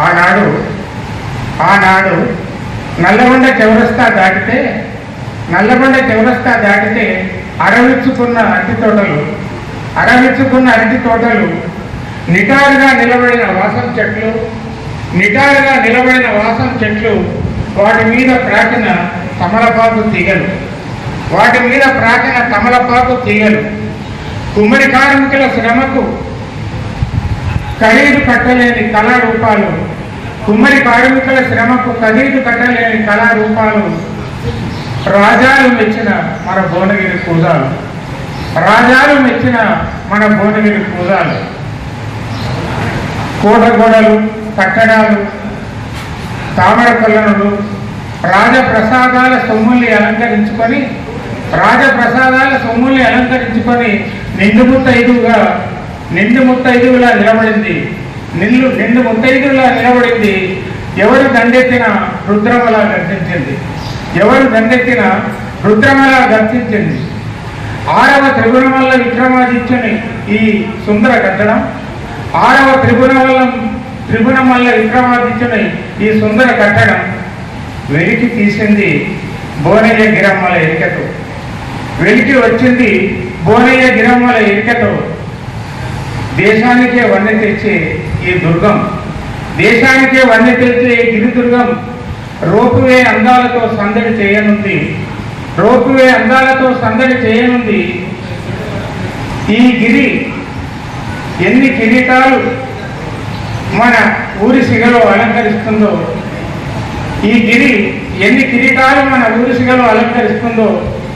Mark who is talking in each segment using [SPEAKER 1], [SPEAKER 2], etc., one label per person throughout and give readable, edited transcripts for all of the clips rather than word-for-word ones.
[SPEAKER 1] ఆనాడు నల్లగొండ చౌరస్తా దాటితే అరవిచ్చుకున్న అరటి తోటలు నిటారుగా నిలబడిన వాసం చెట్లు వాటి మీద ప్రాచీన తమలపాకు తీగలు కుమ్మరి కార్మికుల శ్రమకు ఖరీదు కట్టలేని కళారూపాలు రాజాలు మెచ్చిన మన భువనగిరి పూజాలు కోటగోడలు కట్టడాలు తామర కొల్లనులు రాజప్రసాదాల సొమ్ముల్ని అలంకరించుకొని నిండు ముత్తైదువులా నిలబడింది. ఎవరు దండెత్తిన రుద్రమలా గర్జించింది. 6వ త్రిభువనమల్ల విక్రమాదిత్యుని ఈ సుందర కట్టడం వెలికి తీసింది బోనయ్య గిరమ్మల ఎరికతో దేశానికే వన్నె తెచ్చే ఈ గిరిదుర్గం రోపువే అందాలతో సందడి చేయనుంది. ఈ గిరి ఎన్ని కిరీటాలు మన ఊరి సిగలో అలంకరిస్తుందో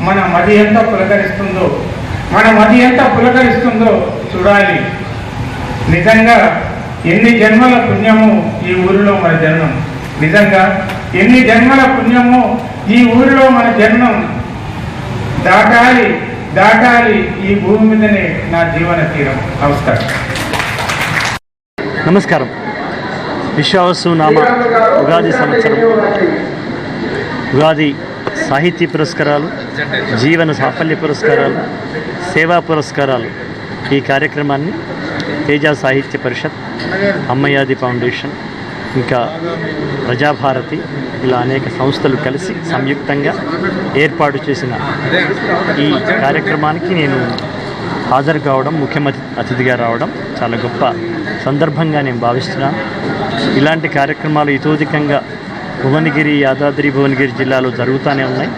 [SPEAKER 1] మన మది ఎంత పులకరిస్తుందో చూడాలి. నిజంగా ఎన్ని జన్మల పుణ్యమో ఈ ఊరిలో మన జన్మం దాటాలి ఈ భూమి మీదనే నా జీవన తీరం.
[SPEAKER 2] నమస్కారం. విశ్వావసు నామ ఉగాది సంవత్సరం ఉగాది సాహితీ పురస్కారాలు, జీవన సాఫల్య పురస్కారాలు, సేవా పురస్కారాలు ఈ కార్యక్రమాన్ని తేజ సాహిత్య పరిషత్, అమ్మయాది ఫౌండేషన్, ఇంకా ప్రజాభారతి ఇలా అనేక సంస్థలు కలిసి సంయుక్తంగా ఏర్పాటు చేసిన ఈ కార్యక్రమానికి నేను హాజరు కావడం, ముఖ్య అతిథిగా రావడం చాలా గొప్ప సందర్భంగా నేను భావిస్తున్నాను. ఇలాంటి కార్యక్రమాలు ఇతోధికంగా యాదాద్రి భువనగిరి జిల్లాలో జరుగుతూనే ఉన్నాయి.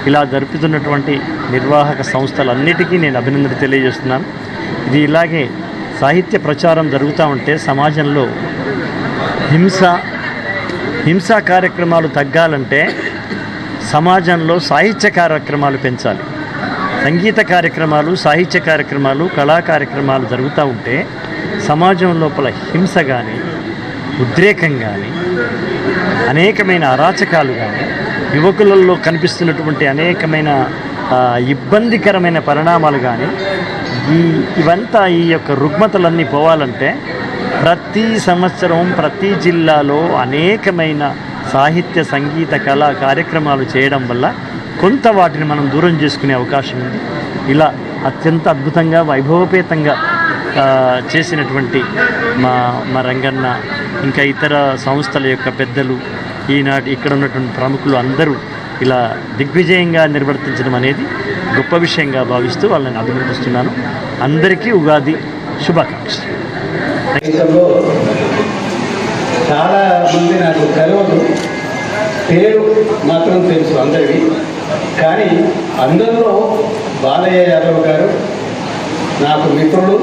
[SPEAKER 2] ఇలా జరుపుతున్నటువంటి నిర్వాహక సంస్థలన్నిటికీ నేను అభినందన తెలియజేస్తున్నాను. ఇది ఇలాగే సాహిత్య ప్రచారం జరుగుతూ ఉంటే సమాజంలో హింసా కార్యక్రమాలు తగ్గాలంటే సమాజంలో సాహిత్య కార్యక్రమాలు పెంచాలి. సంగీత కార్యక్రమాలు, సాహిత్య కార్యక్రమాలు, కళా కార్యక్రమాలు జరుగుతూ ఉంటే సమాజం లోపల హింస కానీ, ఉద్రేకం కానీ, అనేకమైన అరాచకాలు కానీ, యువకులలో కనిపిస్తున్నటువంటి అనేకమైన ఇబ్బందికరమైన పరిణామాలు కానీ ఇవంతా ఈ యొక్క రుగ్మతలన్నీ పోవాలంటే ప్రతి సంవత్సరం ప్రతి జిల్లాలో అనేకమైన సాహిత్య, సంగీత, కళా కార్యక్రమాలు చేయడం వల్ల కొంత వాటిని మనం దూరం చేసుకునే అవకాశం ఉంది. ఇలా అత్యంత అద్భుతంగా వైభవపేతంగా చేసినటువంటి మా రంగన్న, ఇంకా ఇతర సంస్థల యొక్క పెద్దలు, ఈనాటి ఇక్కడ ఉన్నటువంటి ప్రముఖులు అందరూ ఇలా దిగ్విజయంగా నిర్వర్తించడం అనేది గొప్ప విషయంగా భావిస్తూ వాళ్ళని అభినందిస్తున్నాను. అందరికీ ఉగాది శుభాకాంక్షలు.
[SPEAKER 3] చాలా మంది నాకు తెలియదు, పేరు మాత్రం తెలుసు అందరికీ. కానీ అందరిలో బాలయ్య యాదవ్ గారు నాకు మిత్రుడు,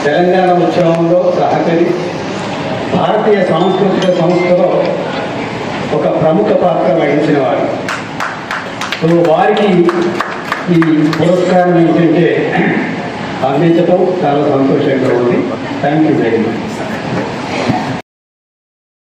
[SPEAKER 3] తెలంగాణ ఉద్యమంలో సహచరి, భారతీయ సాంస్కృతిక సంస్థలో ఒక ప్రముఖ పాత్ర వహించిన వారు. వారికి ఈ పురస్కారం ఏంటంటే అందించడం చాలా సంతోషంగా ఉంది. Thank you very much.